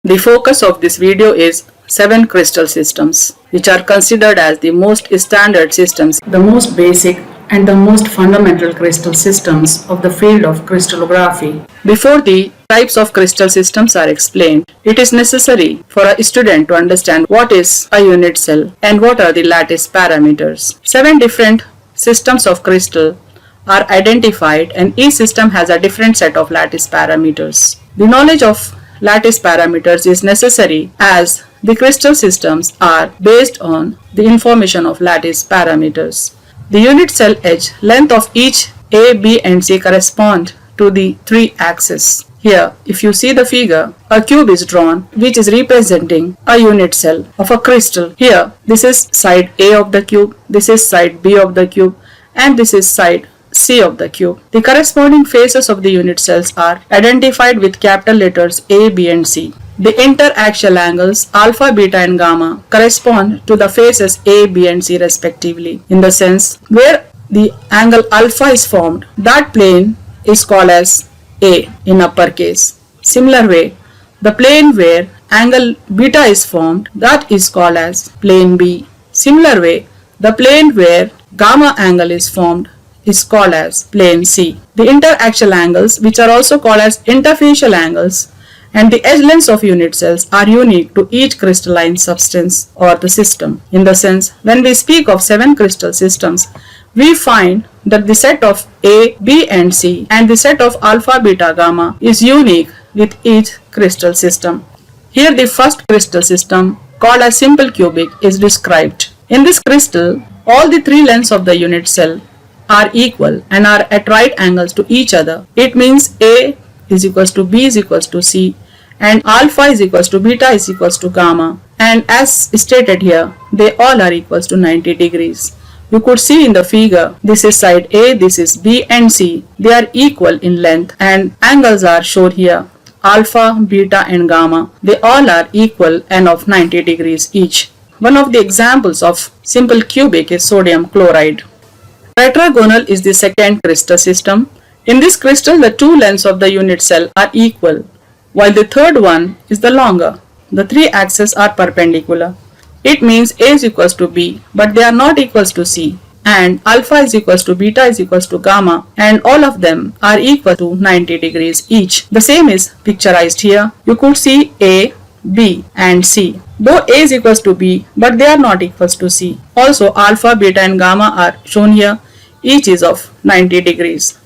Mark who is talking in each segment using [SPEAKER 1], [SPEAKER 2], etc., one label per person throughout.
[SPEAKER 1] The focus of this video is 7 crystal systems, which are considered as the most standard systems, the most basic and the most fundamental crystal systems of the field of crystallography. Before the types of crystal systems are explained, it is necessary for a student to understand what is a unit cell and what are the lattice parameters. 7 different systems of crystal are identified and each system has a different set of lattice parameters. The knowledge of lattice parameters is necessary as the crystal systems are based on the information of lattice parameters. The unit cell edge length of each A, B and C correspond to the 3 axes. Here, if you see the figure, a cube is drawn which is representing a unit cell of a crystal. Here, this is side A of the cube, this is side B of the cube and this is side C of the cube. The corresponding faces of the unit cells are identified with capital letters A, B and C. The inter-axial angles alpha, beta and gamma correspond to the faces A, B and C respectively. In the sense where the angle alpha is formed, that plane is called as A in uppercase. Similar way, the plane where angle beta is formed, that is called as plane B. Similar way, the plane where gamma angle is formed is called as plane C. The interaxial angles, which are also called as interfacial angles, and the edge lengths of unit cells are unique to each crystalline substance or the system. In the sense, when we speak of 7 crystal systems, we find that the set of A, B and C and the set of alpha, beta, gamma is unique with each crystal system. Here the first crystal system, called as simple cubic, is described. In this crystal, all the 3 lengths of the unit cell are equal and are at right angles to each other. It means A is equals to B is equals to C and alpha is equals to beta is equals to gamma, and as stated here, they all are equals to 90 degrees. You could see in the figure, this is side A, this is B and C. They are equal in length and angles are shown here, alpha, beta and gamma. They all are equal and of 90 degrees each. One of the examples of simple cubic is sodium chloride. Tetragonal is the second crystal system. In this crystal, the 2 lengths of the unit cell are equal, while the third one is the longer. The 3 axes are perpendicular. It means A is equals to B, but they are not equals to C. And alpha is equals to beta is equals to gamma, and all of them are equal to 90 degrees each. The same is picturized here. You could see A, B and C. Though A is equals to B, but they are not equals to C. Also, alpha, beta and gamma are shown here. Each is of 90 degrees.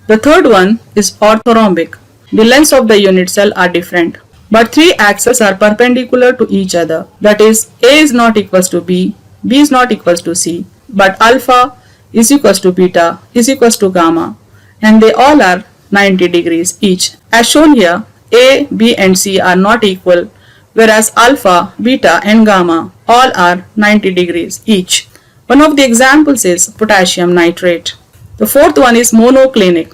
[SPEAKER 1] The third one is orthorhombic. The lengths of the unit cell are different, but 3 axes are perpendicular to each other. That is, A is not equals to B, B is not equals to C, but alpha is equals to beta is equals to gamma, and they all are 90 degrees each. As shown here, A, B and C are not equal, whereas alpha, beta and gamma all are 90 degrees each. One of the examples is potassium nitrate. The fourth one is monoclinic.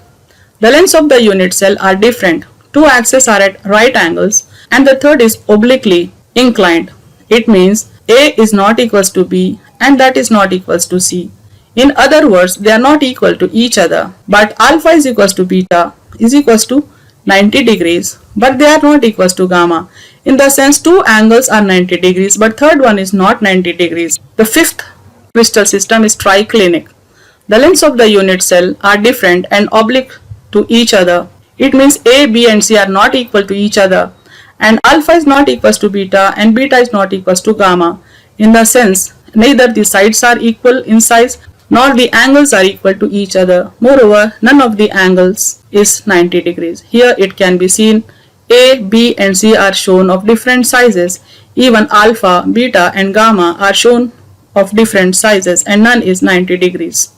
[SPEAKER 1] The lengths of the unit cell are different. 2 axes are at right angles and the third is obliquely inclined. It means A is not equals to B and that is not equals to C. In other words, they are not equal to each other, but alpha is equals to beta is equals to 90 degrees, but they are not equals to gamma. In the sense, 2 angles are 90 degrees, but third one is not 90 degrees. The fifth crystal system is triclinic. The lengths of the unit cell are different and oblique to each other. It means A, B and C are not equal to each other, and alpha is not equals to beta and beta is not equals to gamma. In the sense, neither the sides are equal in size nor the angles are equal to each other. Moreover, none of the angles is 90 degrees. Here it can be seen A, B and C are shown of different sizes. Even alpha, beta and gamma are shown of different sizes and none is 90 degrees.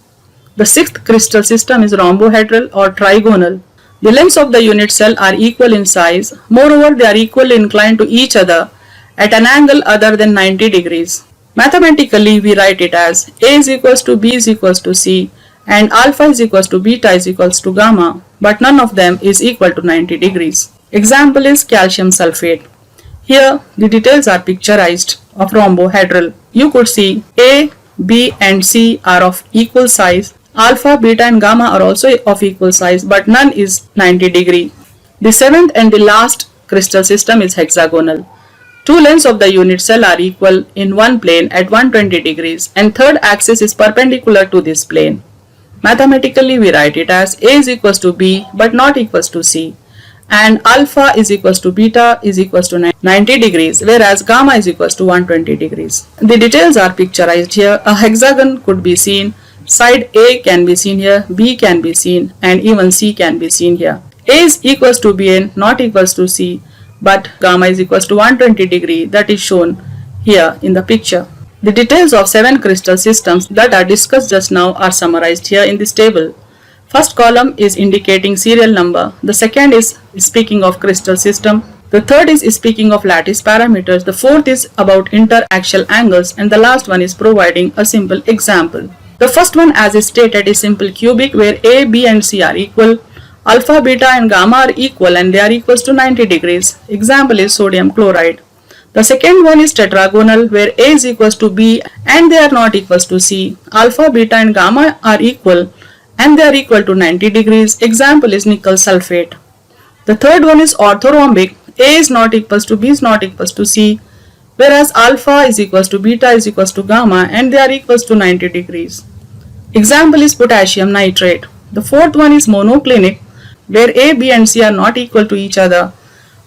[SPEAKER 1] The 6th crystal system is rhombohedral or trigonal. The lengths of the unit cell are equal in size. Moreover, they are equally inclined to each other at an angle other than 90 degrees. Mathematically, we write it as A is equals to B is equals to C and alpha is equals to beta is equals to gamma, but none of them is equal to 90 degrees. Example is calcium sulfate. Here, the details are picturized of rhombohedral. You could see A, B and C are of equal size. Alpha, beta and gamma are also of equal size, but none is 90 degree. The 7th and the last crystal system is hexagonal. Two lengths of the unit cell are equal in one plane at 120 degrees and third axis is perpendicular to this plane. Mathematically, we write it as A is equals to B but not equals to C, and alpha is equals to beta is equals to 90 degrees, whereas gamma is equals to 120 degrees. The details are picturized here. A hexagon could be seen. Side A can be seen here, B can be seen, and even C can be seen here. A is equals to Bn, not equals to C, but gamma is equals to 120 degree, that is shown here in the picture. The details of 7 crystal systems that are discussed just now are summarized here in this table. First column is indicating serial number, the second is speaking of crystal system, the third is speaking of lattice parameters, the fourth is about inter-axial angles, and the last one is providing a simple example. The first one, as is stated, is simple cubic where A, B and C are equal, alpha, beta and gamma are equal and they are equals to 90 degrees. Example is sodium chloride. The second one is tetragonal where A is equals to B and they are not equals to C. Alpha, beta and gamma are equal and they are equal to 90 degrees. Example is nickel sulfate. The third one is orthorhombic. A is not equals to B is not equals to C, whereas alpha is equals to beta is equals to gamma and they are equals to 90 degrees. Example is potassium nitrate. The fourth one is monoclinic where A, B and C are not equal to each other.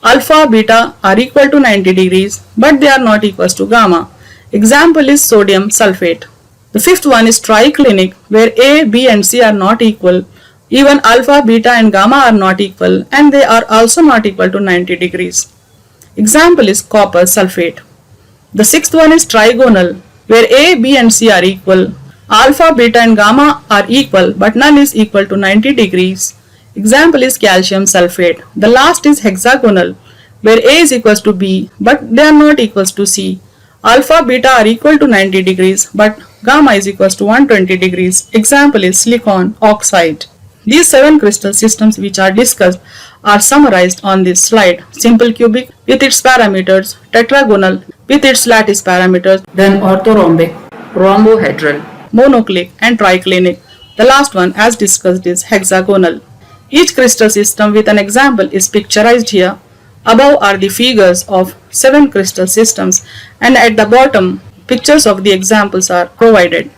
[SPEAKER 1] Alpha, beta are equal to 90 degrees but they are not equals to gamma. Example is sodium sulfate. The fifth one is triclinic where A, B and C are not equal. Even alpha, beta and gamma are not equal and they are also not equal to 90 degrees. Example is copper sulfate. The sixth one is trigonal where A, B and C are equal. Alpha, beta and gamma are equal but none is equal to 90 degrees. Example is calcium sulfate. The last is hexagonal where A is equals to B but they are not equals to C. Alpha, beta are equal to 90 degrees but gamma is equals to 120 degrees. Example is silicon oxide. These 7 crystal systems which are discussed are summarized on this slide. Simple cubic with its parameters, tetragonal with its lattice parameters, then orthorhombic, rhombohedral, monoclinic and triclinic. The last one as discussed is hexagonal. Each crystal system with an example is picturized here. Above are the figures of 7 crystal systems and at the bottom pictures of the examples are provided.